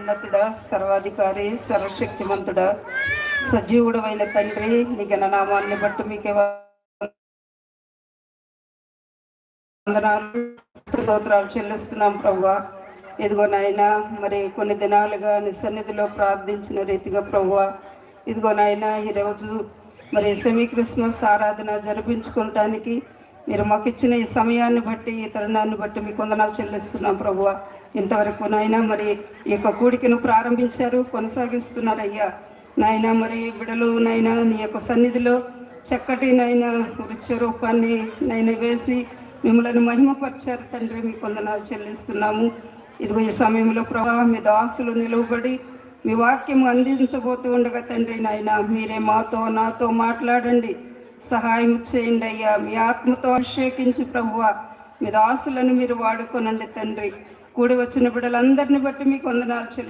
మహోన్నతుడా, సర్వాధికారి, సర్వశక్తిమంతుడా, సజీవుడమైన తండ్రి, నీ ఘననామాన్ని బట్టి మీకే వందనాలు స్తోత్రాలు చెల్లిస్తున్నాం ప్రభువా. ఇదిగో నాయనా, మరి కొన్ని దినాలుగా నీ సన్నిధిలో ప్రార్థించిన రీతిగా ప్రభువా, ఇదిగో నాయనా ఈరోజు మరి సెమీ క్రిస్మస్ ఆరాధన జరిపించుకోవటానికి మీరు మాకు ఇచ్చిన ఈ సమయాన్ని బట్టి, ఈ తరుణాన్ని బట్టి మీకు వందనాలు చెల్లిస్తున్నాం ప్రభువా. ఇంతవరకు నాయనా మరి ఈ యొక్క కూడికను ప్రారంభించారు, కొనసాగిస్తున్నారు అయ్యా నాయనా. మరి బిడలు నాయనా నీ యొక్క సన్నిధిలో చక్కటి నాయనా నృత్య రూపాన్ని నైనా వేసి మిమ్మల్ని మహిమపరిచారు తండ్రి, మీకు వందనాలు చెల్లిస్తున్నాము. ఇదిగో ఈ సమయంలో ప్రభావ మీ దాసులు నిలువబడి మీ వాక్యం అందించబోతూ ఉండగా తండ్రి నాయన మీరే మాతో నాతో మాట్లాడండి, సహాయం చేయండి అయ్యా. మీ ఆత్మతో అభిషేకించి ప్రభువ మీ దాసులను మీరు వాడుకోనండి తండ్రి. కూడి వచ్చిన బిడ్డలందరినీ బట్టి మీకు వందనాలు చెల్లి